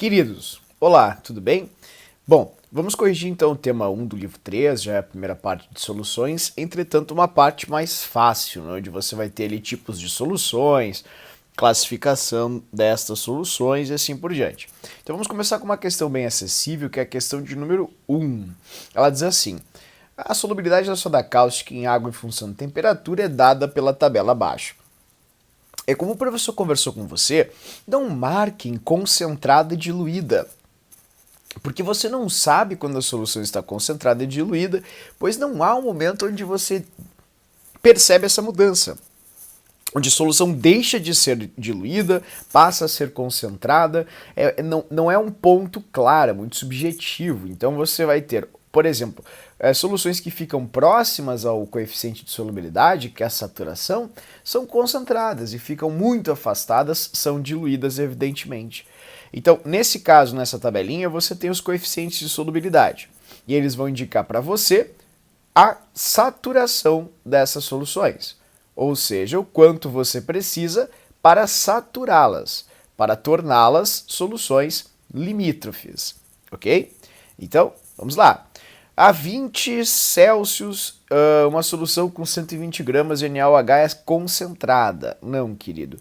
Queridos, olá, tudo bem? Bom, vamos corrigir então o tema 1 do livro 3, já é a primeira parte de soluções, entretanto uma parte mais fácil, né, onde você vai ter ali tipos de soluções, classificação destas soluções e assim por diante. Então vamos começar com uma questão bem acessível, que é a questão de número 1. Ela diz assim: a solubilidade da soda cáustica em água em função da temperatura é dada pela tabela abaixo. É como o professor conversou com você, não marque em concentrada e diluída, porque você não sabe quando a solução está concentrada e diluída, pois não há um momento onde você percebe essa mudança, onde a solução deixa de ser diluída, passa a ser concentrada, não é um ponto claro, é muito subjetivo. Então você vai ter, por exemplo, soluções que ficam próximas ao coeficiente de solubilidade, que é a saturação, são concentradas e ficam muito afastadas, são diluídas evidentemente. Então, nesse caso, nessa tabelinha, você tem os coeficientes de solubilidade e eles vão indicar para você a saturação dessas soluções, ou seja, o quanto você precisa para saturá-las, para torná-las soluções limítrofes, ok? Então, vamos lá. A 20 Celsius, uma solução com 120 gramas de NaOH é concentrada. Não, querido.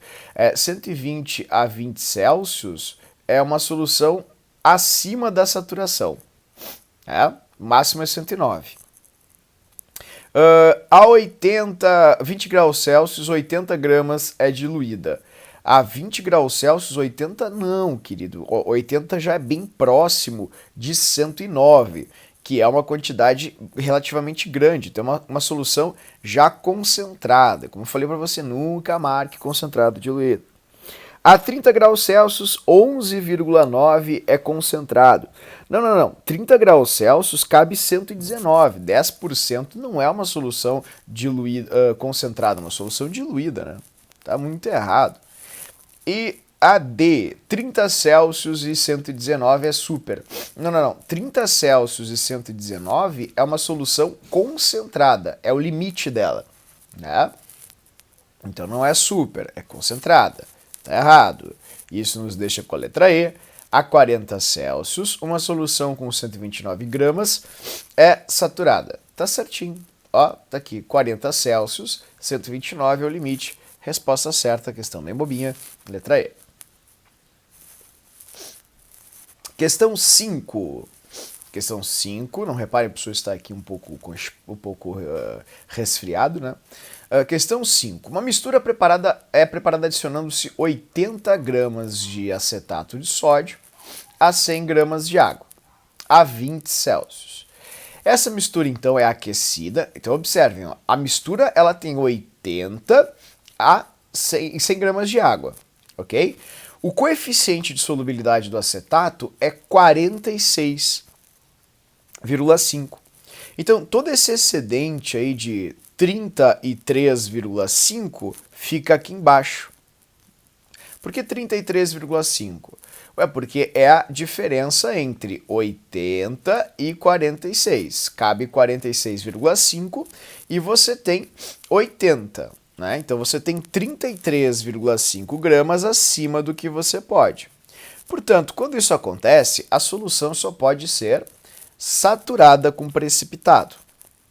120 a 20 Celsius é uma solução acima da saturação. O máximo é 109. A 20 graus Celsius, 80 gramas é diluída. A 20 graus Celsius, 80 não, querido. 80 já é bem próximo de 109, que é uma quantidade relativamente grande. Então, uma solução já concentrada. Como eu falei para você, nunca marque concentrado diluído. A 30 graus Celsius, 11,9 é concentrado. Não. 30 graus Celsius cabe 119. 10% não é uma solução diluída, concentrada, é uma solução diluída, né? Tá muito errado. E a D, 30 Celsius e 119 é super. Não. 30 Celsius e 119 é uma solução concentrada, é o limite dela, né? Então não é super, é concentrada. Tá errado. Isso nos deixa com a letra E. A 40 Celsius, uma solução com 129 gramas é saturada. Tá certinho. Ó, tá aqui, 40 Celsius, 129 é o limite. Resposta certa, questão bem bobinha, letra E. Questão 5. Questão 5, não reparem, a pessoa está aqui um pouco resfriado, né? Questão 5. Uma mistura é preparada adicionando-se 80 gramas de acetato de sódio a 100 gramas de água, a 20 Celsius. Essa mistura, então, é aquecida. Então, observem, ó, a mistura ela tem 80 a 100 gramas de água, ok? O coeficiente de solubilidade do acetato é 46,5. Então, todo esse excedente aí de 33,5 fica aqui embaixo. Por que 33,5? Porque é a diferença entre 80 e 46. Cabe 46,5 e você tem 80. Né? Então você tem 33,5 gramas acima do que você pode. Portanto, quando isso acontece, a solução só pode ser saturada com precipitado.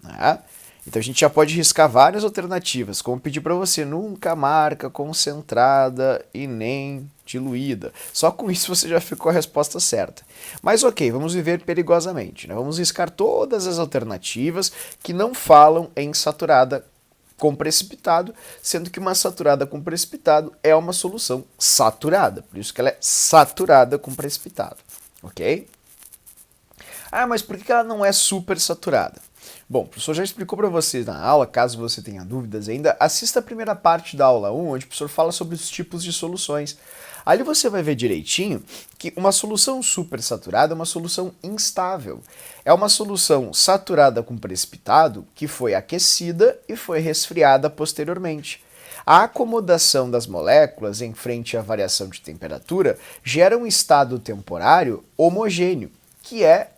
Né? Então a gente já pode riscar várias alternativas, como pedir para você nunca marca concentrada e nem diluída. Só com isso você já ficou a resposta certa. Mas ok, vamos viver perigosamente. Né? Vamos riscar todas as alternativas que não falam em saturada com precipitado, sendo que uma saturada com precipitado é uma solução saturada. Por isso que ela é saturada com precipitado. Ok? Ah, mas por que ela não é supersaturada? Bom, o professor já explicou para vocês na aula, caso você tenha dúvidas ainda, assista a primeira parte da aula 1, onde o professor fala sobre os tipos de soluções. Ali você vai ver direitinho que uma solução supersaturada é uma solução instável. É uma solução saturada com precipitado que foi aquecida e foi resfriada posteriormente. A acomodação das moléculas em frente à variação de temperatura gera um estado temporário homogêneo, que é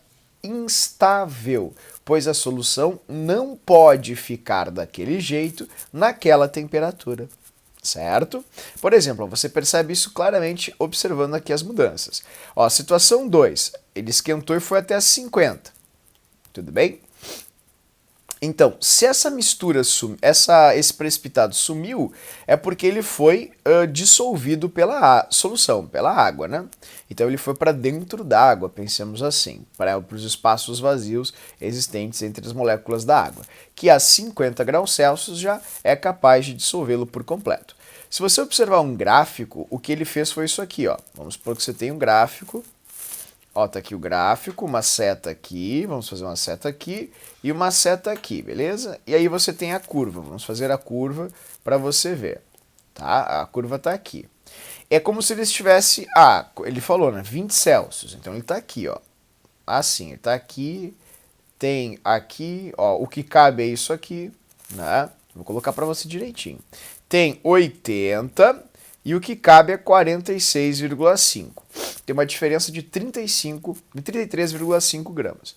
instável, pois a solução não pode ficar daquele jeito naquela temperatura. certo? Por exemplo, você percebe isso claramente observando aqui as mudanças. Ó, situação 2, ele esquentou e foi até 50, tudo bem? Então, se essa mistura, esse precipitado sumiu, é porque ele foi dissolvido pela solução, pela água, né? Então ele foi para dentro da água, pensemos assim, para os espaços vazios existentes entre as moléculas da água, que a 50 graus Celsius já é capaz de dissolvê-lo por completo. Se você observar um gráfico, o que ele fez foi isso aqui, ó. Vamos supor que você tem um gráfico. Ó, tá aqui o gráfico, uma seta aqui, vamos fazer uma seta aqui e uma seta aqui, beleza? E aí você tem a curva, vamos fazer a curva para você ver, tá? A curva tá aqui. É como se ele estivesse, ele falou, né, 20 Celsius, então ele tá aqui, ó. Assim, ele tá aqui, tem aqui, ó, o que cabe é isso aqui, né? Vou colocar para você direitinho. Tem 80 e o que cabe é 46,5. Tem uma diferença de 33,5 gramas.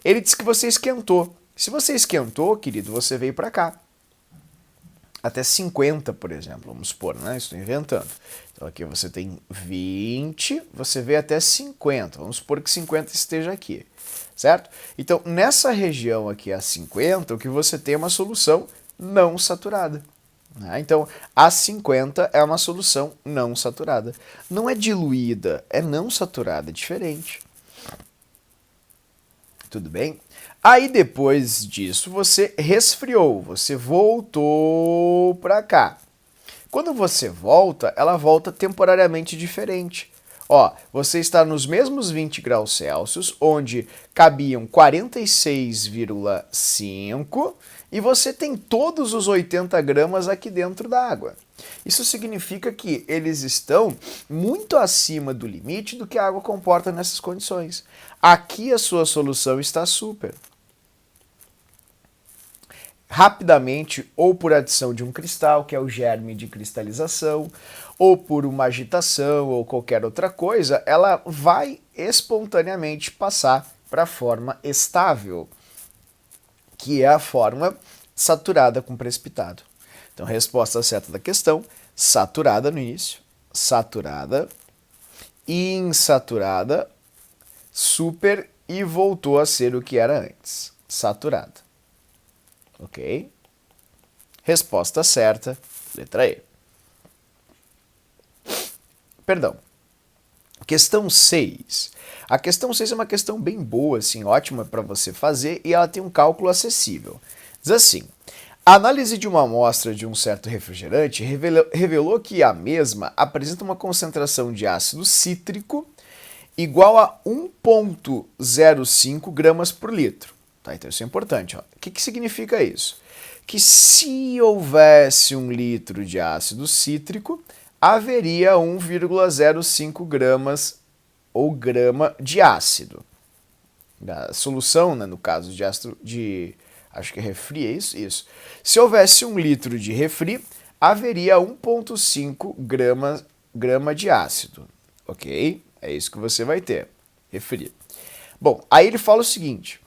Ele disse que você esquentou. Se você esquentou, querido, você veio para cá. Até 50, por exemplo, vamos supor, né? Estou inventando. Então aqui você tem 20, você veio até 50. Vamos supor que 50 esteja aqui, certo? Então, nessa região aqui, a 50, o que você tem é uma solução não saturada. Então, a 50 é uma solução não saturada. Não é diluída, é não saturada, é diferente. Tudo bem? Aí depois disso você resfriou, você voltou para cá. Quando você volta, ela volta temporariamente diferente. Ó, você está nos mesmos 20 graus Celsius, onde cabiam 46,5 e você tem todos os 80 gramas aqui dentro da água. Isso significa que eles estão muito acima do limite do que a água comporta nessas condições. Aqui a sua solução está super. Rapidamente, ou por adição de um cristal, que é o germe de cristalização, ou por uma agitação ou qualquer outra coisa, ela vai espontaneamente passar para a forma estável, que é a forma saturada com precipitado. Então, resposta certa da questão, saturada no início, saturada, insaturada, super e voltou a ser o que era antes, saturada. Ok? Resposta certa, letra E. Perdão. Questão 6. A questão 6 é uma questão bem boa, assim, ótima para você fazer e ela tem um cálculo acessível. Diz assim, a análise de uma amostra de um certo refrigerante revelou que a mesma apresenta uma concentração de ácido cítrico igual a 1,05 gramas por litro. Tá, então isso é importante. Ó. O que significa isso? Que se houvesse 1 litro de ácido cítrico, haveria 1,05 gramas ou grama de ácido. A solução, né, no caso de ácido acho que é refri, é isso? Isso. Se houvesse 1 litro de refri, haveria 1,5 grama de ácido. Ok? É isso que você vai ter. Refri. Bom, aí ele fala o seguinte.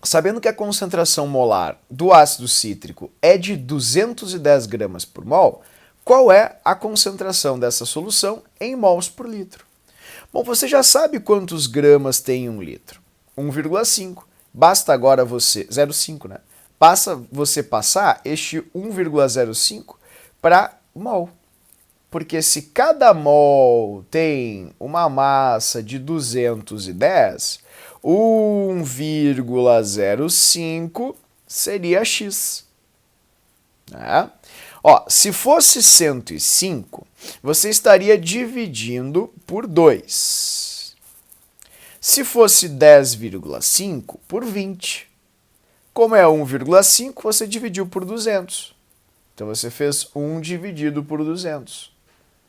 Sabendo que a concentração molar do ácido cítrico é de 210 gramas por mol, qual é a concentração dessa solução em mols por litro? Bom, você já sabe quantos gramas tem 1 litro. 1,5. Basta agora você... 0,5, né? Basta você passar este 1,05 para mol. Porque se cada mol tem uma massa de 210, 1,05 seria X. Né? Ó, se fosse 105, você estaria dividindo por 2. Se fosse 10,5, por 20. Como é 1,5, você dividiu por 200. Então você fez 1 dividido por 200.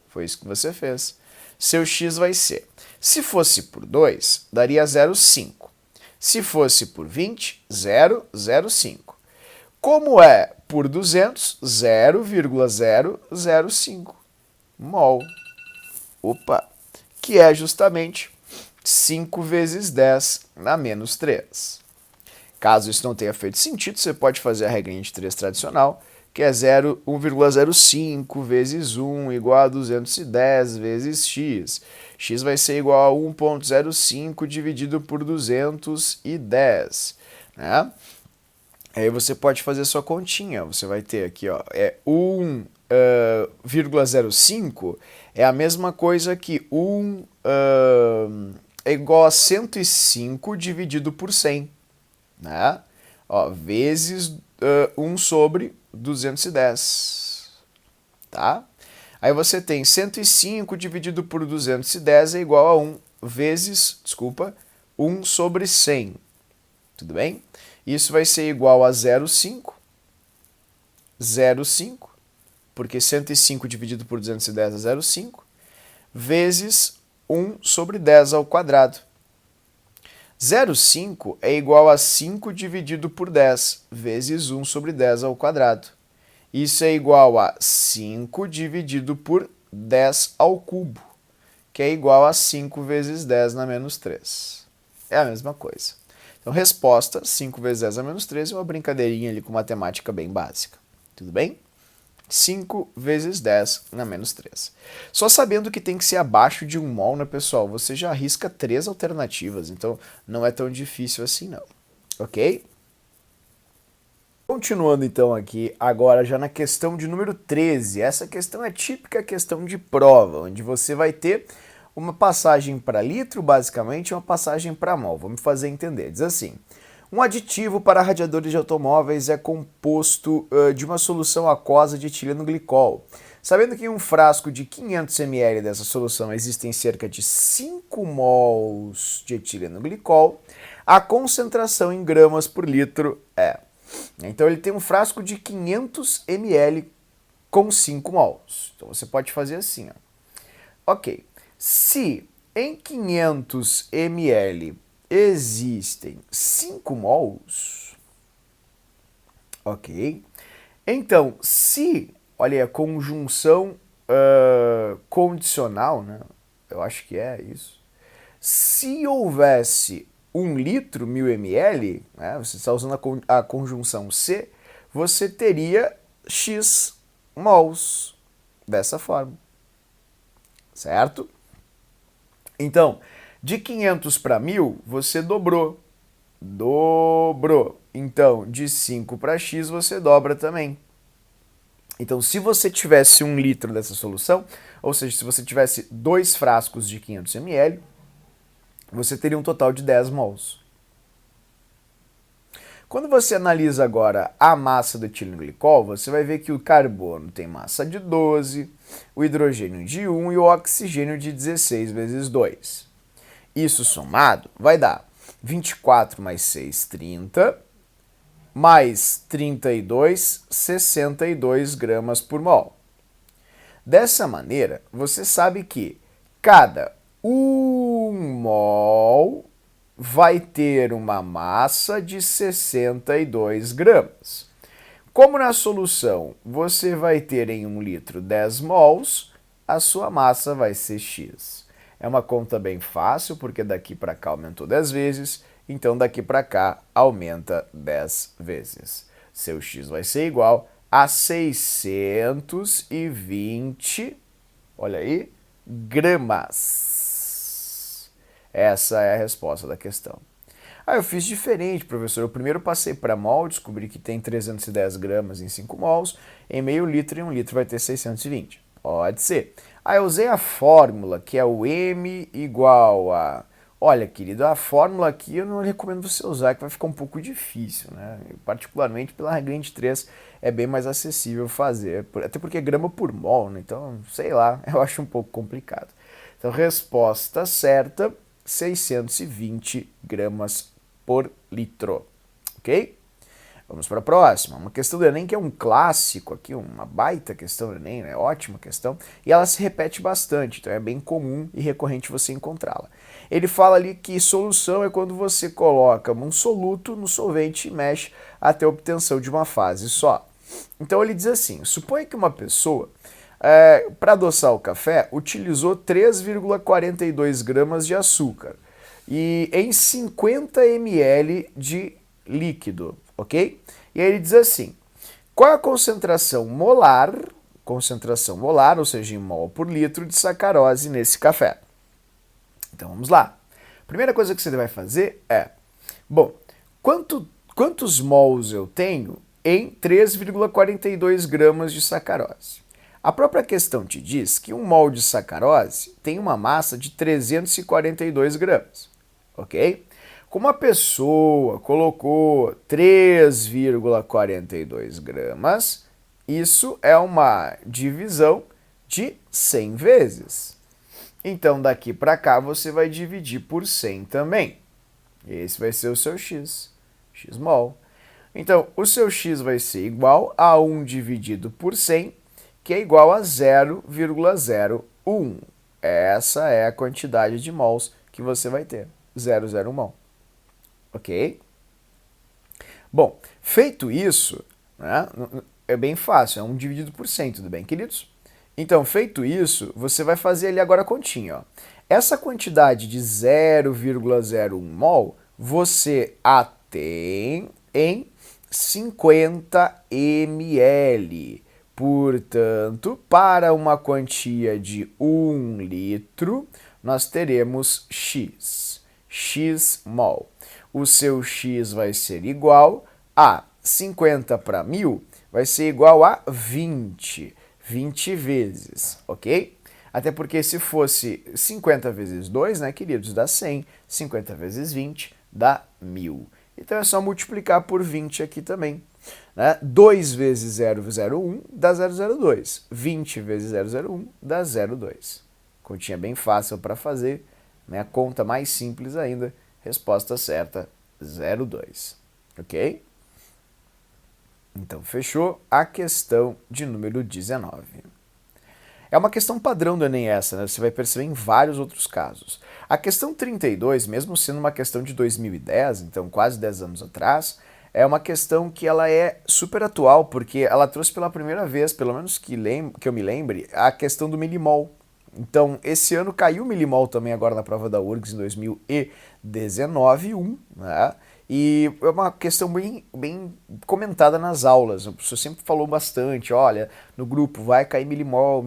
Foi isso que você fez. Seu x vai ser, se fosse por 2, daria 0,5. Se fosse por 20, 0,05. Como é por 200, 0,005 mol. Opa! Que é justamente 5 vezes 10 na menos 3. Caso isso não tenha feito sentido, você pode fazer a regrinha de 3 tradicional, que é 1,05 vezes 1 igual a 210 vezes x. X vai ser igual a 1,05 dividido por 210, né? Aí você pode fazer sua continha. Você vai ter aqui, ó, 1,05 é a mesma coisa que 1 é igual a 105 dividido por 100, né? Ó, vezes 1 sobre 210, tá? Aí você tem 105 dividido por 210 é igual a 1 vezes, 1 sobre 100, tudo bem? Isso vai ser igual a 0,5, porque 105 dividido por 210 é 0,5, vezes 1 sobre 10 ao quadrado. 0,5 é igual a 5 dividido por 10, vezes 1 sobre 10 ao quadrado. Isso é igual a 5 dividido por 10 ao cubo, que é igual a 5 vezes 10 na menos 3. É a mesma coisa. Então, resposta, 5 vezes 10 a menos 3 é uma brincadeirinha ali com matemática bem básica. Tudo bem? 5 vezes 10 na menos 3. Só sabendo que tem que ser abaixo de 1 mol, né, pessoal? Você já arrisca 3 alternativas, então não é tão difícil assim, não. Ok? Continuando então aqui, agora já na questão de número 13. Essa questão é típica questão de prova, onde você vai ter uma passagem para litro, basicamente, e uma passagem para mol. Vamos fazer entender. Diz assim: um aditivo para radiadores de automóveis é composto de uma solução aquosa de etileno glicol. Sabendo que em um frasco de 500 ml dessa solução existem cerca de 5 mols de etileno glicol, a concentração em gramas por litro é... Então ele tem um frasco de 500 ml com 5 mols. Então você pode fazer assim, ó. Ok, se em 500 ml existem 5 mols, ok, então se, olha aí, a conjunção condicional, né, eu acho que é isso, se houvesse 1 litro, 1000 ml, né, você está usando a conjunção C, você teria X mols, dessa forma, certo? Então, de 500 para 1000, você dobrou. Então, de 5 para X, você dobra também. Então, se você tivesse 1 litro dessa solução, ou seja, se você tivesse 2 frascos de 500 ml, você teria um total de 10 mols. Quando você analisa agora a massa do etileno glicol, você vai ver que o carbono tem massa de 12, o hidrogênio de 1 e o oxigênio de 16 vezes 2. Isso somado vai dar 24 mais 6, 30, mais 32, 62 gramas por mol. Dessa maneira, você sabe que cada 1 mol vai ter uma massa de 62 gramas. Como na solução você vai ter em 1 litro 10 mols, a sua massa vai ser X. É uma conta bem fácil, porque daqui para cá aumentou 10 vezes, então daqui para cá aumenta 10 vezes. Seu X vai ser igual a 620, olha aí, gramas. Essa é a resposta da questão. Ah, eu fiz diferente, professor. Eu primeiro passei para mol, descobri que tem 310 gramas em 5 mols, em meio litro e 1 litro vai ter 620. Pode ser. Ah, eu usei a fórmula, que é o M igual a... Olha, querido, a fórmula aqui eu não recomendo você usar, que vai ficar um pouco difícil, né? Particularmente pela regra de 3 é bem mais acessível fazer, até porque é grama por mol, né? Então, sei lá, eu acho um pouco complicado. Então, resposta certa... 620 gramas por litro, ok? Vamos para a próxima, uma questão do Enem que é um clássico aqui, uma baita questão do Enem, né? Ótima questão, e ela se repete bastante, então é bem comum e recorrente você encontrá-la. Ele fala ali que solução é quando você coloca um soluto no solvente e mexe até a obtenção de uma fase só. Então ele diz assim, suponha que uma pessoa... para adoçar o café, utilizou 3,42 gramas de açúcar e em 50 ml de líquido, ok? E aí ele diz assim, Qual é a concentração molar, ou seja, em mol por litro de sacarose nesse café? Então vamos lá. Primeira coisa que você vai fazer é, bom, quantos mols eu tenho em 3,42 gramas de sacarose? A própria questão te diz que um mol de sacarose tem uma massa de 342 gramas, ok? Como a pessoa colocou 3,42 gramas, isso é uma divisão de 100 vezes. Então, daqui para cá, você vai dividir por 100 também. Esse vai ser o seu x, x-mol. Então, o seu x vai ser igual a 1 dividido por 100, que é igual a 0,01. Essa é a quantidade de mols que você vai ter, 0,01 mol. Ok? Bom, feito isso, né, é bem fácil, é 1 dividido por 100, tudo bem, queridos? Então, feito isso, você vai fazer ali agora a continha. Ó. Essa quantidade de 0,01 mol, você a tem em 50 ml. Portanto, para uma quantia de 1 litro, nós teremos x mol. O seu x vai ser igual a 50 para 1000, vai ser igual a 20 vezes, ok? Até porque se fosse 50 vezes 2, né, queridos, dá 100, 50 vezes 20 dá 1000. Então é só multiplicar por 20 aqui também. Né? 2 vezes 0,01 dá 0,02. 20 vezes 0,01 dá 0,2. Continha bem fácil para fazer, né? A conta mais simples ainda, resposta certa, 0,2. Ok? Então, fechou a questão de número 19. É uma questão padrão do Enem essa, né? Você vai perceber em vários outros casos. A questão 32, mesmo sendo uma questão de 2010, então quase 10 anos atrás, é uma questão que ela é super atual, porque ela trouxe pela primeira vez, pelo menos que eu me lembre, a questão do milimol. Então, esse ano caiu o milimol também agora na prova da URGS em 2019, né? E é uma questão bem comentada nas aulas. O professor sempre falou bastante, olha, no grupo vai cair milimol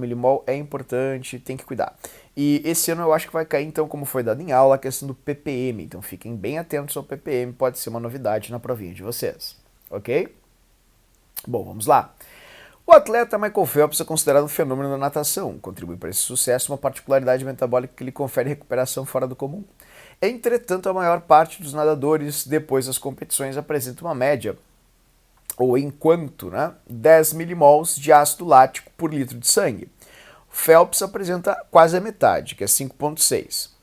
é importante, tem que cuidar. E esse ano eu acho que vai cair, então, como foi dado em aula, a questão do ppm. Então fiquem bem atentos ao ppm, pode ser uma novidade na provinha de vocês, ok? Bom, vamos lá. O atleta Michael Phelps é considerado um fenômeno da natação. Contribui para esse sucesso uma particularidade metabólica que lhe confere recuperação fora do comum. Entretanto, a maior parte dos nadadores, depois das competições, apresenta uma média, ou enquanto, né, 10 milimols de ácido lático por litro de sangue. Phelps apresenta quase a metade, que é 5,6.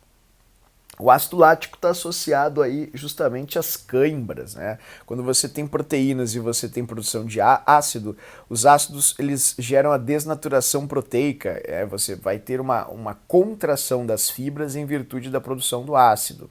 O ácido lático está associado aí justamente às cãibras, né? Quando você tem proteínas e você tem produção de ácido, os ácidos eles geram a desnaturação proteica, você vai ter uma contração das fibras em virtude da produção do ácido.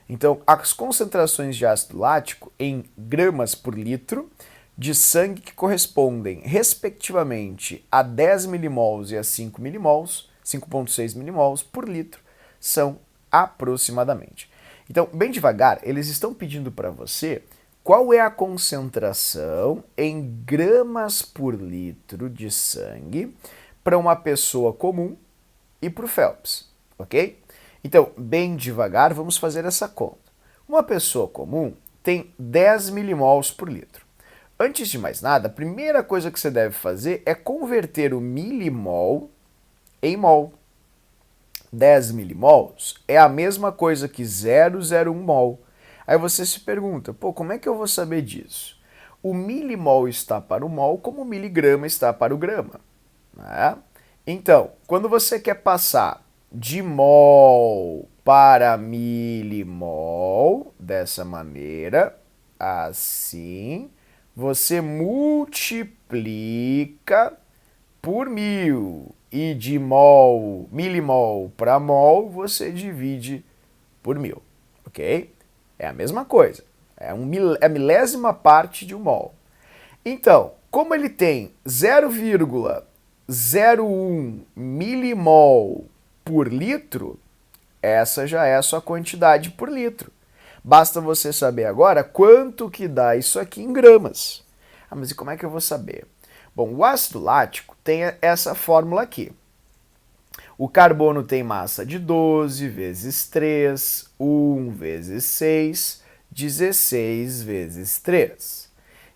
Então, as concentrações de ácido lático em gramas por litro de sangue que correspondem, respectivamente, a 10 milimols e a 5 milimols, 5,6 milimols por litro, são aproximadamente. Então, bem devagar, eles estão pedindo para você qual é a concentração em gramas por litro de sangue para uma pessoa comum e para o Phelps, ok? Então, bem devagar, vamos fazer essa conta. Uma pessoa comum tem 10 milimols por litro. Antes de mais nada, a primeira coisa que você deve fazer é converter o milimol em mol. 10 milimols é a mesma coisa que 0,01 mol. Aí você se pergunta, pô, como é que eu vou saber disso? O milimol está para o mol como o miligrama está para o grama. Né? Então, quando você quer passar de mol para milimol, dessa maneira, assim, você multiplica por 1000. E de milimol para mol, você divide por 1000, ok? É a mesma coisa, é a milésima parte de um mol. Então, como ele tem 0,01 milimol por litro, essa já é a sua quantidade por litro. Basta você saber agora quanto que dá isso aqui em gramas. Ah, mas e como é que eu vou saber? Bom, o ácido lático tem essa fórmula aqui. O carbono tem massa de 12 vezes 3, 1 vezes 6, 16 vezes 3.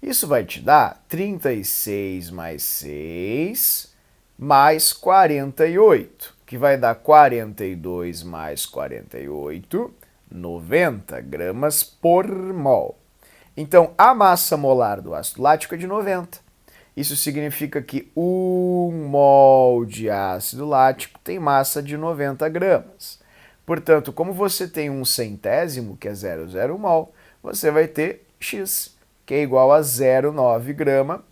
Isso vai te dar 36 mais 6 mais 48, que vai dar 42 mais 48, 90 gramas por mol. Então, a massa molar do ácido lático é de 90. Isso significa que 1 mol de ácido lático tem massa de 90 gramas. Portanto, como você tem um centésimo, que é 0,0 mol, você vai ter X, que é igual a 0,9 grama,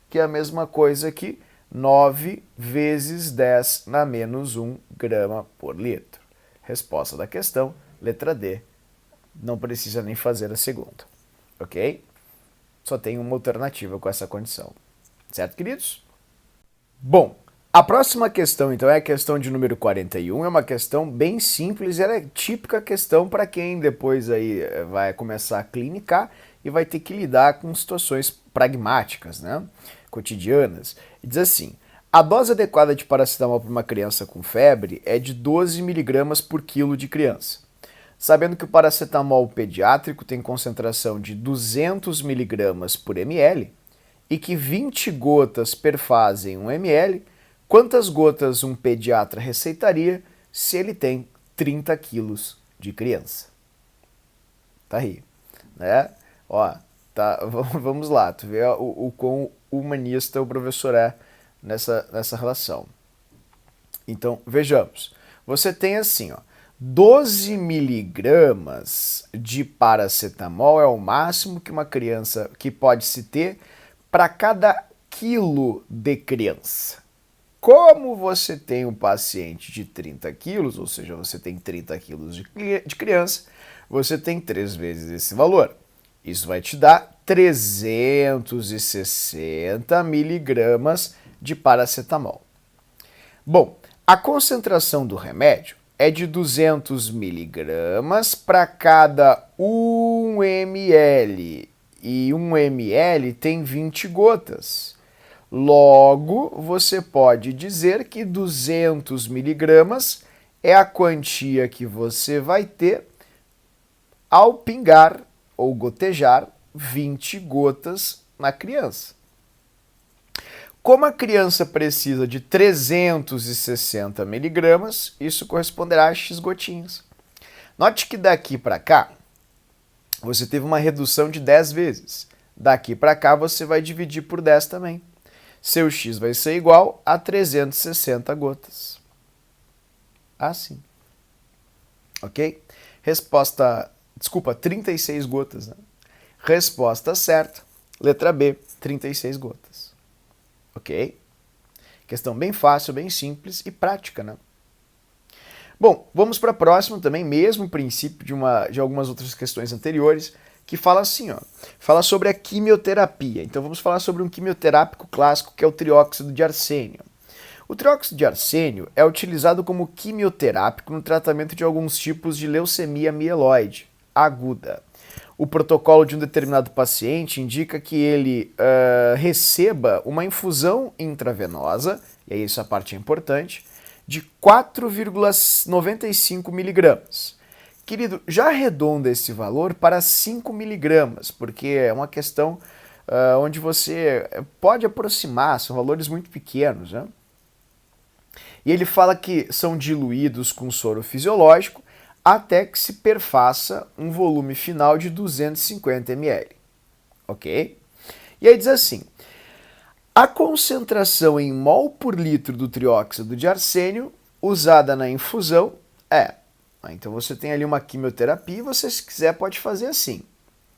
que é a mesma coisa que 9 vezes 10 na menos 1 grama por litro. Resposta da questão, letra D. Não precisa nem fazer a segunda, ok? Só tem uma alternativa com essa condição. Certo, queridos? Bom, a próxima questão, então, é a questão de número 41. É uma questão bem simples, ela é típica questão para quem depois aí vai começar a clinicar e vai ter que lidar com situações pragmáticas, né? Cotidianas. E diz assim: a dose adequada de paracetamol para uma criança com febre é de 12 mg por quilo de criança. Sabendo que o paracetamol pediátrico tem concentração de 200 mg por ml e que 20 gotas perfazem 1 ml, quantas gotas um pediatra receitaria se ele tem 30 quilos de criança? Tá aí, né? Ó, tá, vamos lá, tu vê o quão humanista o professor é nessa relação. Então, vejamos. Você tem assim, ó, 12 miligramas de paracetamol é o máximo que uma criança que pode se ter para cada quilo de criança. Como você tem um paciente de 30 quilos, ou seja, você tem 30 quilos de criança, você tem 3 vezes esse valor. Isso vai te dar 360 miligramas de paracetamol. Bom, a concentração do remédio é de 200 miligramas para cada 1 ml. E 1 ml tem 20 gotas. Logo, você pode dizer que 200 miligramas é a quantia que você vai ter ao pingar ou gotejar 20 gotas na criança. Como a criança precisa de 360 miligramas, isso corresponderá a X gotinhas. Note que daqui para cá, você teve uma redução de 10 vezes. Daqui para cá, você vai dividir por 10 também. Seu X vai ser igual a 360 gotas. Assim. Ok? Resposta... Desculpa, 36 gotas, né? Resposta certa. Letra B, 36 gotas. Ok? Questão bem fácil, bem simples e prática, né? Bom, vamos para a próxima também, mesmo princípio de algumas outras questões anteriores, que fala assim, ó, fala sobre a quimioterapia. Então vamos falar sobre um quimioterápico clássico que é o trióxido de arsênio. O trióxido de arsênio é utilizado como quimioterápico no tratamento de alguns tipos de leucemia mieloide aguda. O protocolo de um determinado paciente indica que ele receba uma infusão intravenosa, e aí essa parte é importante, de 4,95 miligramas. Querido, já arredonda esse valor para 5 miligramas, porque é uma questão onde você pode aproximar, são valores muito pequenos, né? E ele fala que são diluídos com soro fisiológico até que se perfaça um volume final de 250 ml. Ok? E aí diz assim: a concentração em mol por litro do trióxido de arsênio usada na infusão é... Então você tem ali uma quimioterapia e você, se quiser, pode fazer assim.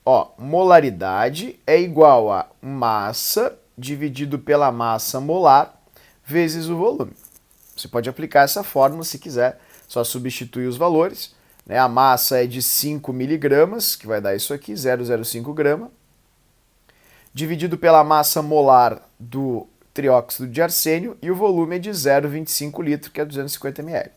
Ó, molaridade é igual a massa dividido pela massa molar vezes o volume. Você pode aplicar essa fórmula se quiser, só substituir os valores. Né? A massa é de 5 miligramas, que vai dar isso aqui, 0,05 grama, dividido pela massa molar do trióxido de arsênio, e o volume é de 0,25 litro, que é 250 ml.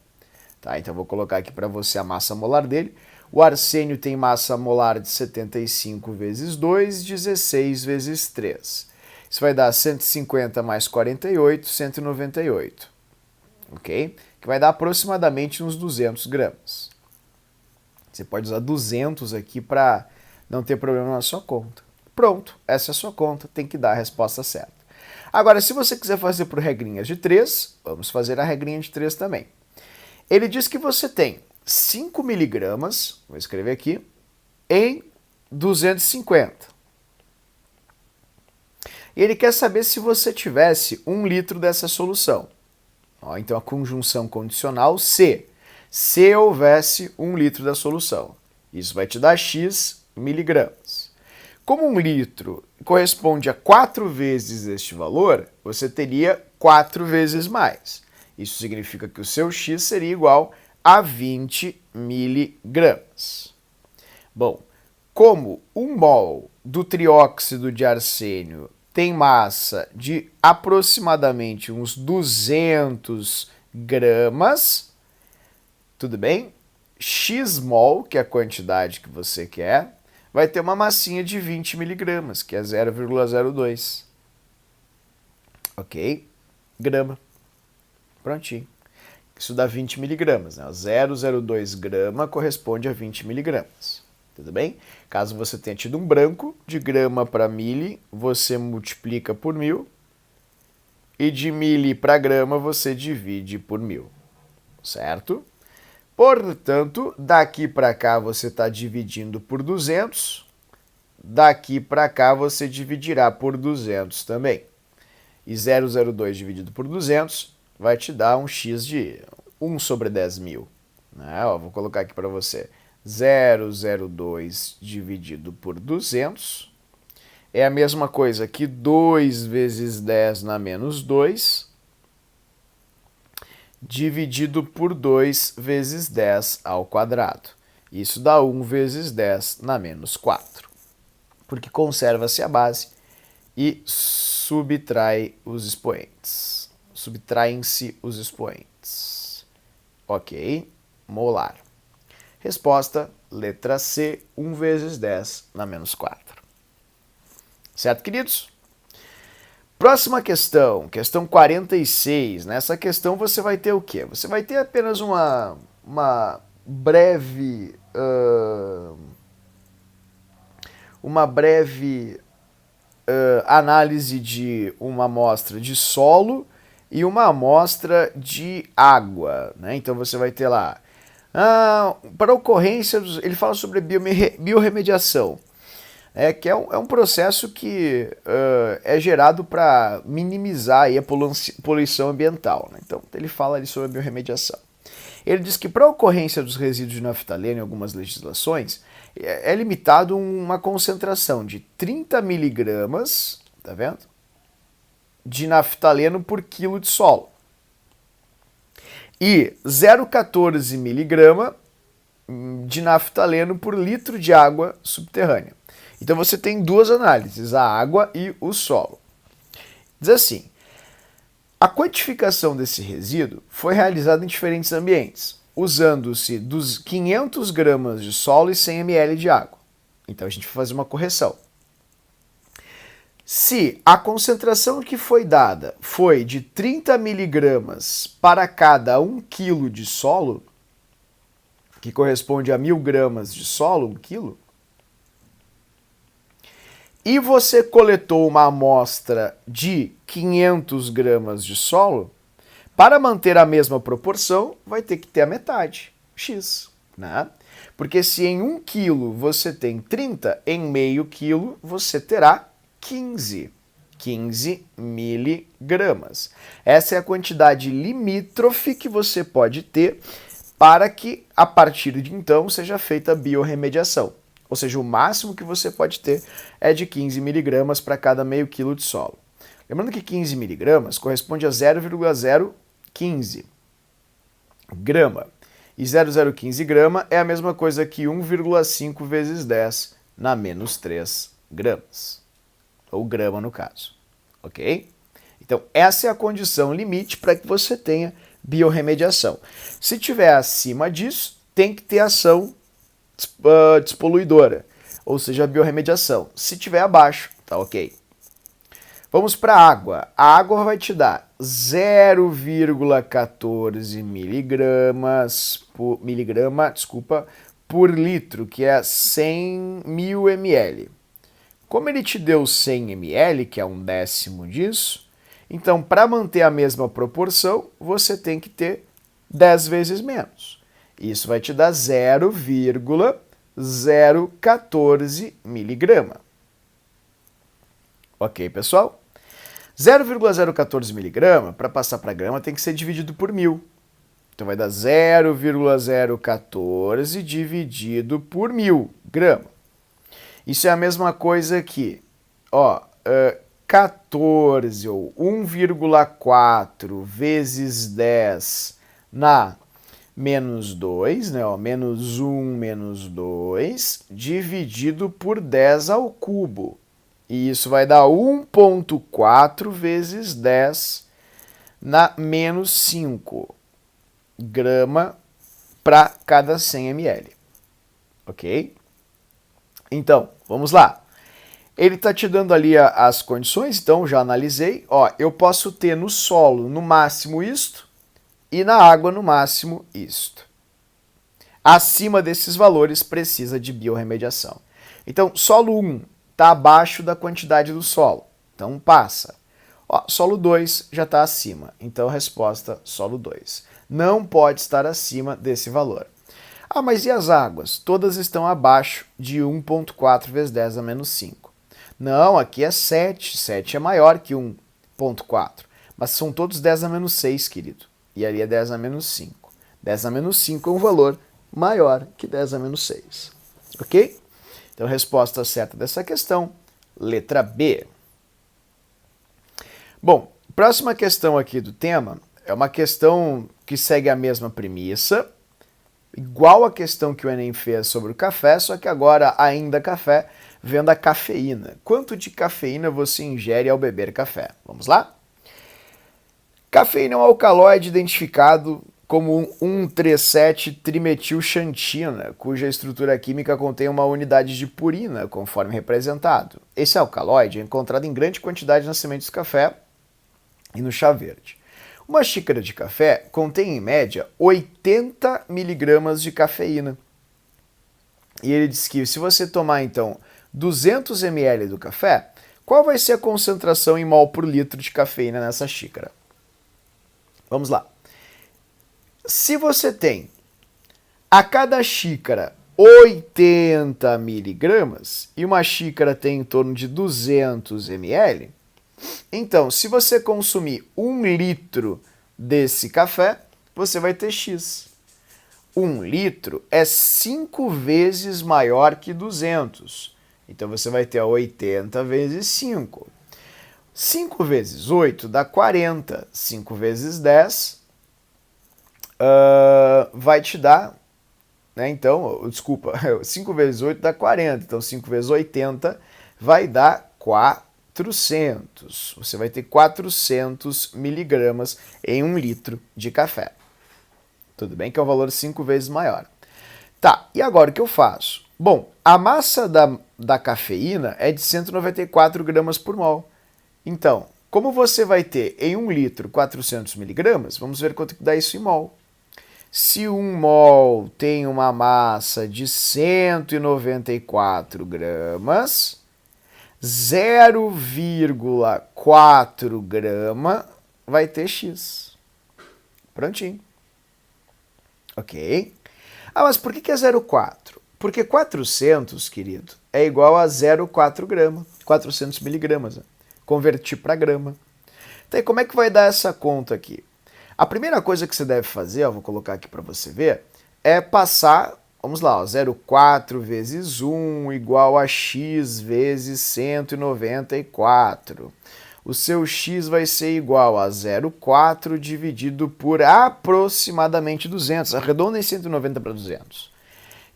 Tá, então vou colocar aqui para você a massa molar dele. O arsênio tem massa molar de 75 vezes 2, 16 vezes 3. Isso vai dar 150 mais 48, 198, ok? Que vai dar aproximadamente uns 200 gramas. Você pode usar 200 aqui para não ter problema na sua conta. Pronto, essa é a sua conta, tem que dar a resposta certa. Agora, se você quiser fazer por regrinhas de 3, vamos fazer a regrinha de 3 também. Ele diz que você tem 5 miligramas, vou escrever aqui, em 250. E ele quer saber se você tivesse 1 litro dessa solução. Ó, então a conjunção condicional se houvesse 1 litro da solução. Isso vai te dar X miligramas. Como 1 litro corresponde a 4 vezes este valor, você teria 4 vezes mais. Isso significa que o seu X seria igual a 20 miligramas. Bom, como 1 mol do trióxido de arsênio tem massa de aproximadamente uns 200 gramas, tudo bem? X mol, que é a quantidade que você quer, vai ter uma massinha de 20 miligramas, que é 0,02. Ok? Grama. Prontinho. Isso dá 20 miligramas, né? 0,02 grama corresponde a 20 miligramas. Tudo bem? Caso você tenha tido um branco, de grama para mili, você multiplica por 1000. E de mili para grama, você divide por 1000. Certo? Portanto, daqui para cá você está dividindo por 200. Daqui para cá você dividirá por 200 também. E 0,02 dividido por 200 vai te dar um X de 1 sobre 10.000. Né? Ó, vou colocar aqui para você. 0,02 dividido por 200 é a mesma coisa que 2 vezes 10 na menos 2 dividido por 2 vezes 10 ao quadrado. Isso dá 1 vezes 10 na menos 4, porque conserva-se a base e subtrai os expoentes. Subtraem-se os expoentes. Ok, molar. Resposta, letra C, 1 vezes 10 na menos 4. Certo, queridos? Próxima questão, questão 46. Nessa questão você vai ter o quê? Você vai ter apenas uma breve análise de uma amostra de solo e uma amostra de água, né? Então você vai ter lá, para ocorrência, ele fala sobre biorremediação, que é um processo que é gerado para minimizar aí a poluição ambiental, né? Então ele fala ali sobre a biorremediação. Ele diz que para a ocorrência dos resíduos de naftaleno em algumas legislações, é limitado uma concentração de 30 miligramas, tá vendo? De naftaleno por quilo de solo. E 0,14 miligrama de naftaleno por litro de água subterrânea. Então você tem duas análises, a água e o solo. Diz assim, a quantificação desse resíduo foi realizada em diferentes ambientes, usando-se dos 500 gramas de solo e 100 ml de água. Então a gente vai fazer uma correção. Se a concentração que foi dada foi de 30 miligramas para cada 1 quilo de solo, que corresponde a 1000 gramas de solo, 1 quilo, e você coletou uma amostra de 500 gramas de solo, para manter a mesma proporção, vai ter que ter a metade, X, né? Porque se em 1 quilo você tem 30, em meio quilo você terá 15 miligramas. Essa é a quantidade limítrofe que você pode ter para que, a partir de então, seja feita a biorremediação. Ou seja, o máximo que você pode ter é de 15 miligramas para cada meio quilo de solo. Lembrando que 15 miligramas corresponde a 0,015 grama. E 0,015 grama é a mesma coisa que 1,5 vezes 10 na menos 3 gramas. Ou grama no caso. Ok? Então, essa é a condição limite para que você tenha biorremediação. Se tiver acima disso, tem que ter ação despoluidora, ou seja, a biorremediação. Se tiver abaixo, tá ok. Vamos para a água. A água vai te dar 0,14 por litro, que é 100 mil ml. Como ele te deu 100 ml, que é um décimo disso, então para manter a mesma proporção, você tem que ter 10 vezes menos. Isso vai te dar 0,014 miligrama. Ok, pessoal? 0,014 miligrama, para passar para grama, tem que ser dividido por 1000. Então vai dar 0,014 dividido por 1000 grama. Isso é a mesma coisa que, 14 ou 1,4 vezes 10 na menos 2, né? Menos 1 menos 2, dividido por 10 ao cubo. E isso vai dar 1,4 vezes 10 na menos 5 grama para cada 100 ml. Ok? Então, vamos lá. Ele está te dando ali as condições, então já analisei. Eu posso ter no solo no máximo isto e na água no máximo isto. Acima desses valores precisa de biorremediação. Então, solo 1 está abaixo da quantidade do solo, então passa. Solo 2 já está acima, então resposta solo 2. Não pode estar acima desse valor. Mas e as águas? Todas estão abaixo de 1,4 vezes 10 a menos 5. Não, aqui é 7. 7 é maior que 1,4. Mas são todos 10 a menos 6, querido. E ali é 10 a menos 5. 10 a menos 5 é um valor maior que 10 a menos 6. Ok? Então, resposta certa dessa questão, letra B. Bom, próxima questão aqui do tema é uma questão que segue a mesma premissa, igual a questão que o Enem fez sobre o café, só que agora ainda café, vendo a cafeína. Quanto de cafeína você ingere ao beber café? Vamos lá? Cafeína é um alcaloide identificado como 1,37-trimetilxantina, cuja estrutura química contém uma unidade de purina, conforme representado. Esse alcaloide é encontrado em grande quantidade nas sementes de café e no chá verde. Uma xícara de café contém, em média, 80 miligramas de cafeína. E ele diz que se você tomar, então, 200 ml do café, qual vai ser a concentração em mol por litro de cafeína nessa xícara? Vamos lá. Se você tem a cada xícara 80 miligramas e uma xícara tem em torno de 200 ml, então, se você consumir 1 litro desse café, você vai ter X. 1 litro é 5 vezes maior que 200. Então, você vai ter 80 vezes 5. 5 vezes 8 dá 40. 5 vezes 10 vai te dar, né? Então, desculpa, 5 vezes 8 dá 40. Então, 5 vezes 80 vai dar 400. Você vai ter 400 miligramas em 1 litro de café. Tudo bem que é um valor 5 vezes maior. Tá, e agora o que eu faço? Bom, a massa da cafeína é de 194 gramas por mol. Então, como você vai ter em 1 litro 400 miligramas, vamos ver quanto que dá isso em mol. Se 1 mol tem uma massa de 194 gramas, 0,4 grama vai ter X. Prontinho. Ok? Mas por que é 0,4? Porque 400, querido, é igual a 0,4 grama, 400 miligramas. Né? Convertir para grama. Então, como é que vai dar essa conta aqui? A primeira coisa que você deve fazer, vou colocar aqui para você ver, é passar, vamos lá, 0,4 vezes 1 igual a x vezes 194. O seu x vai ser igual a 0,4 dividido por aproximadamente 200. Arredonda em 190 para 200.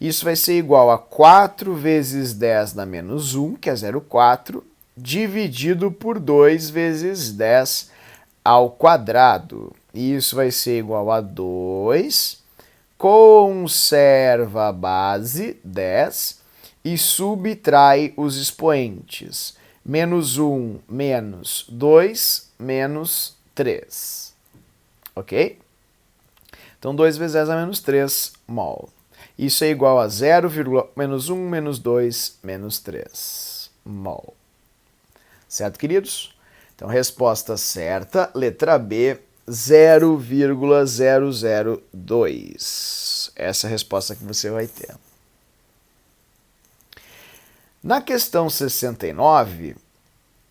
Isso vai ser igual a 4 vezes 10 na menos 1, que é 0,4, dividido por 2 vezes 10 ao quadrado. Isso vai ser igual a 2, conserva a base, 10, e subtrai os expoentes. menos 1, menos 2, menos 3. Ok? Então 2 vezes 10 a menos 3 mol. Isso é igual a 0, menos 1, menos 2, menos 3 mol. Certo, queridos? Então, resposta certa, letra B, 0,002. Essa é a resposta que você vai ter. Na questão 69,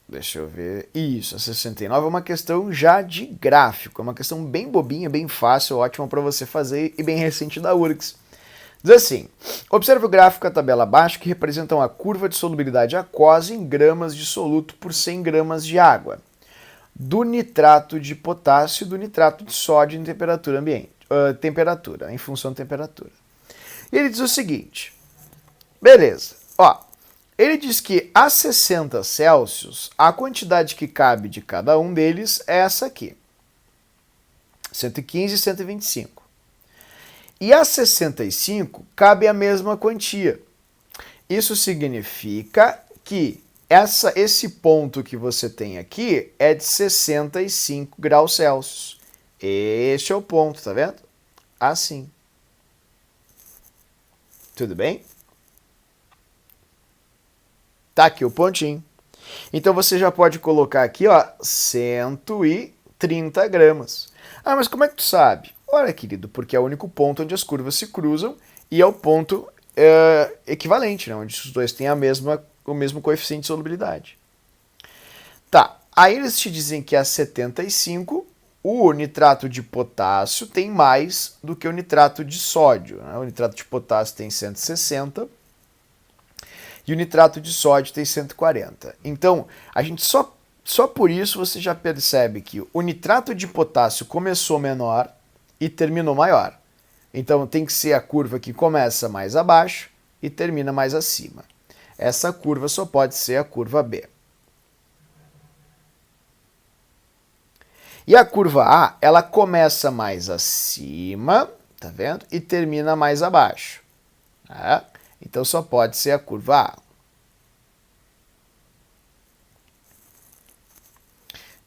deixa eu ver, isso, a 69 é uma questão já de gráfico, é uma questão bem bobinha, bem fácil, ótima para você fazer e bem recente da URGS. Diz assim, observe o gráfico, a tabela abaixo, que representa uma curva de solubilidade aquosa em gramas de soluto por 100 gramas de água, do nitrato de potássio e do nitrato de sódio em temperatura ambiente, em função da temperatura. E ele diz o seguinte, beleza, ó, ele diz que a 60 Celsius, a quantidade que cabe de cada um deles é essa aqui, 115 e 125. E a 65 cabe a mesma quantia. Isso significa que esse ponto que você tem aqui é de 65 graus Celsius. Este é o ponto, tá vendo? Assim. Tudo bem? Tá aqui o pontinho. Então você já pode colocar aqui, ó, 130 gramas. Ah, mas como é que tu sabe? Ora, querido, porque é o único ponto onde as curvas se cruzam e é o ponto equivalente, né? Onde os dois têm o mesmo coeficiente de solubilidade. Tá, aí eles te dizem que a 75, o nitrato de potássio tem mais do que o nitrato de sódio, né? O nitrato de potássio tem 160 e o nitrato de sódio tem 140. Então, a gente só por isso você já percebe que o nitrato de potássio começou menor e terminou maior. Então tem que ser a curva que começa mais abaixo e termina mais acima. Essa curva só pode ser a curva B. E a curva A, ela começa mais acima, tá vendo? E termina mais abaixo. Tá? Então só pode ser a curva A.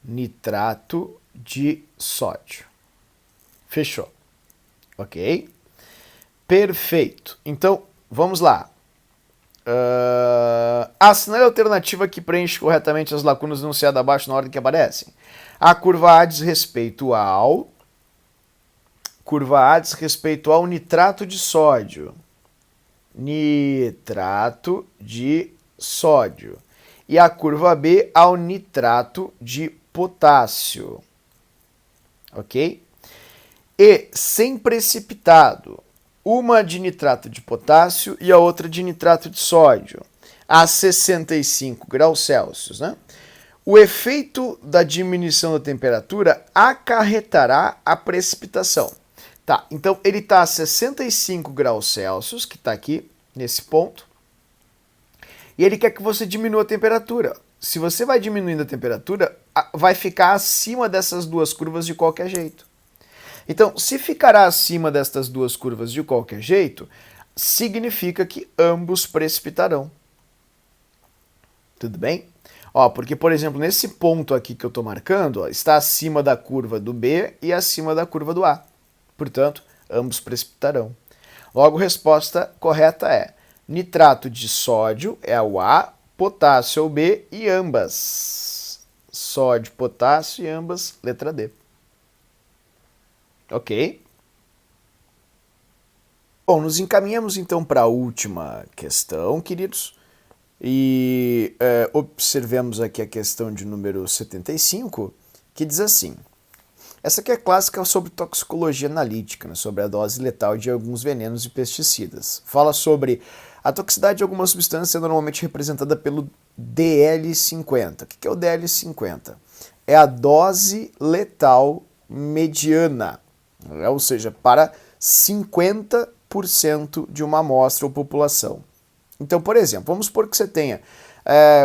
Nitrato de sódio. Fechou. Ok? Perfeito. Então, vamos lá. Assinale a alternativa que preenche corretamente as lacunas enunciadas abaixo na ordem que aparecem. A curva A diz respeito ao... Curva A diz respeito ao nitrato de sódio. Nitrato de sódio. E a curva B ao nitrato de potássio. Ok? E sem precipitado, uma de nitrato de potássio e a outra de nitrato de sódio, a 65 graus Celsius. Né? O efeito da diminuição da temperatura acarretará a precipitação. Tá, então ele está a 65 graus Celsius, que está aqui nesse ponto, e ele quer que você diminua a temperatura. Se você vai diminuindo a temperatura, vai ficar acima dessas duas curvas de qualquer jeito. Então, se ficará acima destas duas curvas de qualquer jeito, significa que ambos precipitarão. Tudo bem? Ó, porque, por exemplo, nesse ponto aqui que eu estou marcando, ó, está acima da curva do B e acima da curva do A. Portanto, ambos precipitarão. Logo, a resposta correta é nitrato de sódio é o A, potássio é o B e ambas. Sódio, potássio e ambas, letra D. Ok? Bom, nos encaminhamos então para a última questão, queridos. E observemos aqui a questão de número 75, que diz assim. Essa aqui é clássica sobre toxicologia analítica, né, sobre a dose letal de alguns venenos e pesticidas. Fala sobre a toxicidade de alguma substância normalmente representada pelo DL50. O que é o DL50? É a dose letal mediana, ou seja, para 50% de uma amostra ou população. Então, por exemplo, vamos supor que você tenha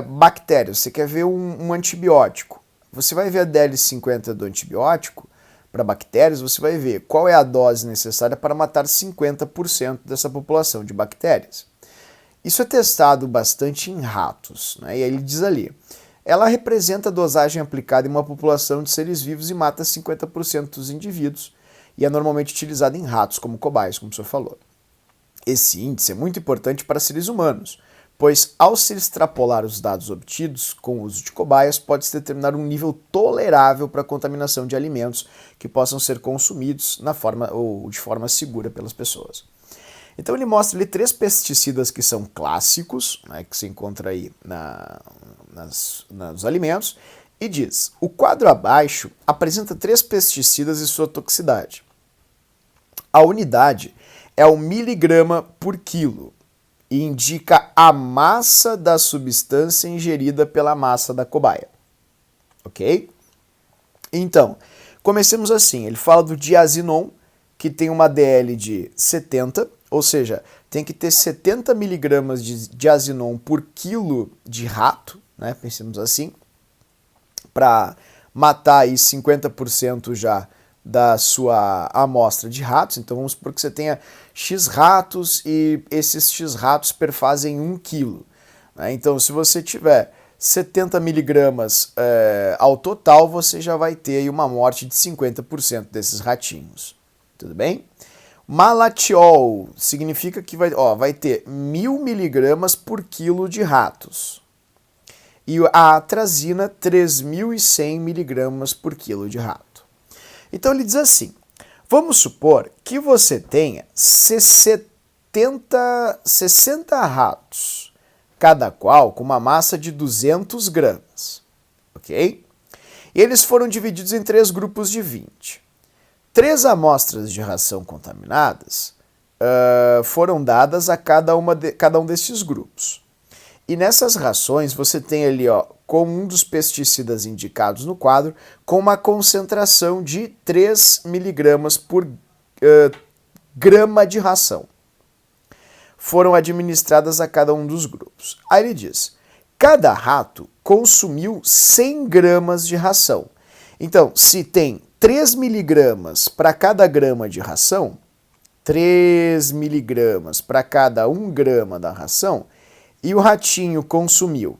bactérias, você quer ver um antibiótico. Você vai ver a DL50 do antibiótico para bactérias, você vai ver qual é a dose necessária para matar 50% dessa população de bactérias. isso é testado bastante em ratos, né? E aí ele diz ali, ela representa a dosagem aplicada em uma população de seres vivos e mata 50% dos indivíduos, e é normalmente utilizada em ratos como cobaias, como o senhor falou. Esse índice é muito importante para seres humanos, pois ao se extrapolar os dados obtidos com o uso de cobaias, pode-se determinar um nível tolerável para a contaminação de alimentos que possam ser consumidos na forma ou de forma segura pelas pessoas. Então ele mostra ali 3 pesticidas que são clássicos, né, que se encontra aí nos alimentos, e diz, o quadro abaixo apresenta 3 pesticidas e sua toxicidade. A unidade é o miligrama por quilo e indica a massa da substância ingerida pela massa da cobaia. Ok? Então, comecemos assim. Ele fala do diazinon, que tem uma DL de 70, ou seja, tem que ter 70 miligramas de diazinon por quilo de rato, né? Pensemos assim, para matar aí 50% já da sua amostra de ratos. Então vamos supor que você tenha X ratos e esses X ratos perfazem 1 quilo. Né? Então se você tiver 70 miligramas ao total, você já vai ter aí uma morte de 50% desses ratinhos. Tudo bem? Malatiol significa que vai ter 1000 miligramas por quilo de ratos. E a atrazina, 3.100 miligramas por quilo de rato. Então ele diz assim, vamos supor que você tenha 60 ratos, cada qual com uma massa de 200 gramas, ok? E eles foram divididos em 3 grupos de 20. 3 amostras de ração contaminadas foram dadas a cada um destes grupos. E nessas rações você tem ali, com um dos pesticidas indicados no quadro, com uma concentração de 3 miligramas por grama de ração. Foram administradas a cada um dos grupos. Aí ele diz, cada rato consumiu 100 gramas de ração. Então, se tem 3 miligramas para cada grama de ração, 3 miligramas para cada 1 grama da ração, e o ratinho consumiu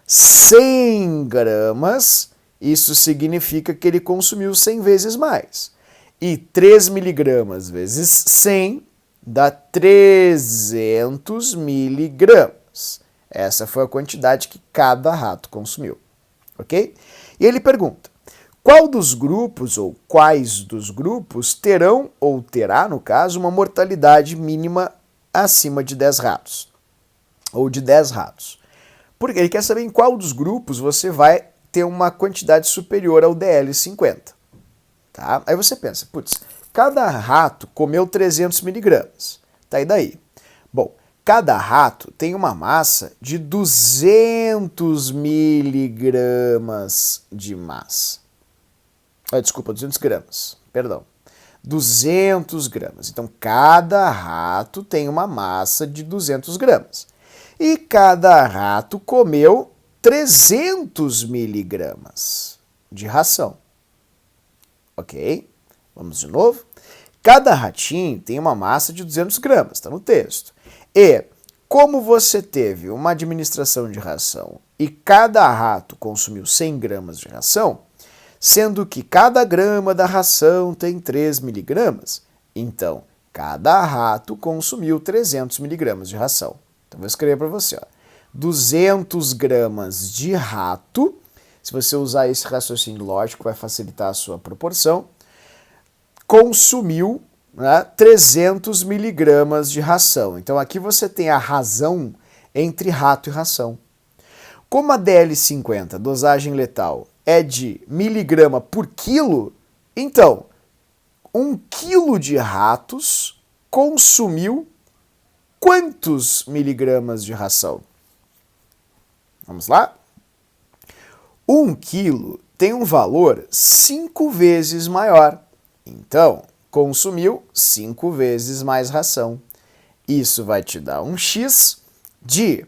100 gramas, isso significa que ele consumiu 100 vezes mais. E 3 miligramas vezes 100 dá 300 miligramas. Essa foi a quantidade que cada rato consumiu. Ok? E ele pergunta, qual dos grupos ou quais dos grupos terão ou terá, no caso, uma mortalidade mínima acima de 10 ratos? Ou de 10 ratos. Porque ele quer saber em qual dos grupos você vai ter uma quantidade superior ao DL50. Tá? Aí você pensa, putz, cada rato comeu 300 miligramas. Tá, e daí? Bom, cada rato tem uma massa de 200 miligramas de massa. Desculpa, 200 gramas, perdão. 200 gramas. Então, cada rato tem uma massa de 200 gramas. E cada rato comeu 300 miligramas de ração. Ok? Vamos de novo? Cada ratinho tem uma massa de 200 gramas, está no texto. E, como você teve uma administração de ração e cada rato consumiu 100 gramas de ração, sendo que cada grama da ração tem 3 miligramas, então cada rato consumiu 300 miligramas de ração. Então vou escrever para você, 200 gramas de rato, se você usar esse raciocínio lógico vai facilitar a sua proporção, consumiu 300 miligramas de ração. Então aqui você tem a razão entre rato e ração. Como a DL50, dosagem letal, é de miligrama por quilo, então 1 quilo de ratos consumiu quantos miligramas de ração? Vamos lá? 1 quilo tem um valor 5 vezes maior. Então, consumiu 5 vezes mais ração. Isso vai te dar um X de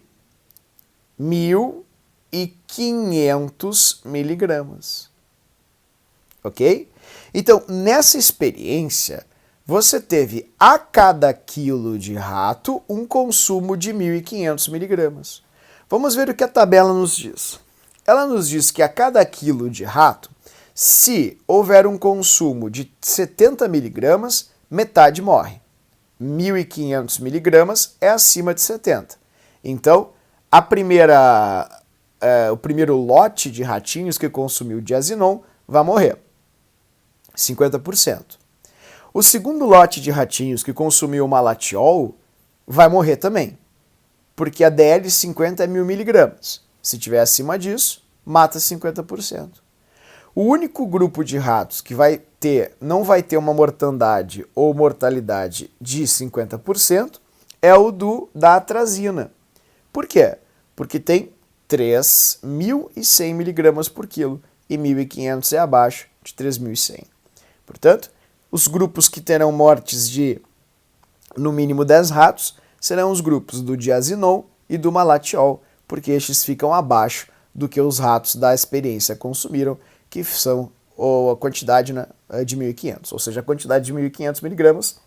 1.500 miligramas. Ok? Então, nessa experiência, você teve a cada quilo de rato um consumo de 1.500 miligramas. Vamos ver o que a tabela nos diz. Ela nos diz que a cada quilo de rato, se houver um consumo de 70 miligramas, metade morre. 1.500 miligramas é acima de 70. Então, o primeiro lote de ratinhos que consumiu diazinon vai morrer. 50%. O segundo lote de ratinhos que consumiu malatiol vai morrer também, porque a DL50 é 1.000 miligramas. Se tiver acima disso, mata 50%. O único grupo de ratos que não vai ter uma mortandade ou mortalidade de 50% é o da atrazina. Por quê? Porque tem 3.100 miligramas por quilo e 1.500 é abaixo de 3.100. Portanto, os grupos que terão mortes de no mínimo 10 ratos serão os grupos do diazinon e do malatiol, porque estes ficam abaixo do que os ratos da experiência consumiram, que são a quantidade de 1.500. Ou seja, a quantidade de 1.500 miligramas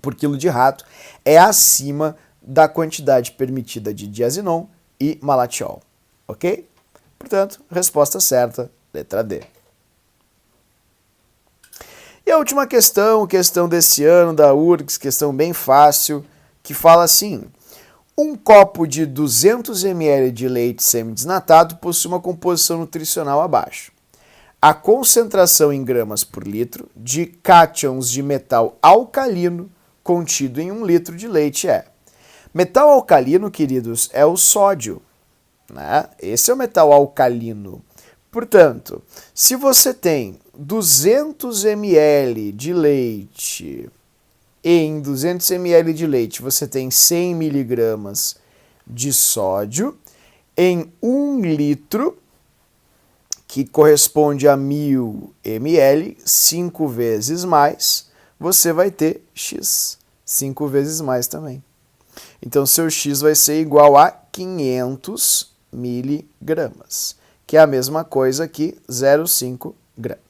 por quilo de rato é acima da quantidade permitida de diazinon e malatiol. Ok? Portanto, resposta certa, letra D. E a última questão desse ano da URGS, questão bem fácil, que fala assim: um copo de 200 ml de leite semidesnatado possui uma composição nutricional abaixo. A concentração em gramas por litro de cátions de metal alcalino contido em 1 litro de leite é. Metal alcalino, queridos, é o sódio, né? Esse é o metal alcalino. Portanto, se você tem 200 ml de leite, e em 200 ml de leite você tem 100 miligramas de sódio, em 1 litro, que corresponde a 1.000 ml, 5 vezes mais, você vai ter X, 5 vezes mais também. Então, seu X vai ser igual a 500 miligramas, que é a mesma coisa que 0,5 gramas.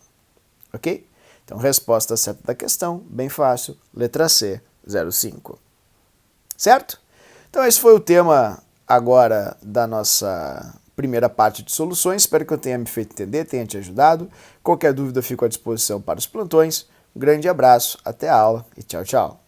Ok? Então, resposta certa da questão, bem fácil, letra C, 0,5. Certo? Então, esse foi o tema agora da nossa primeira parte de soluções. Espero que eu tenha me feito entender, tenha te ajudado. Qualquer dúvida, fico à disposição para os plantões. Um grande abraço, até a aula e tchau, tchau.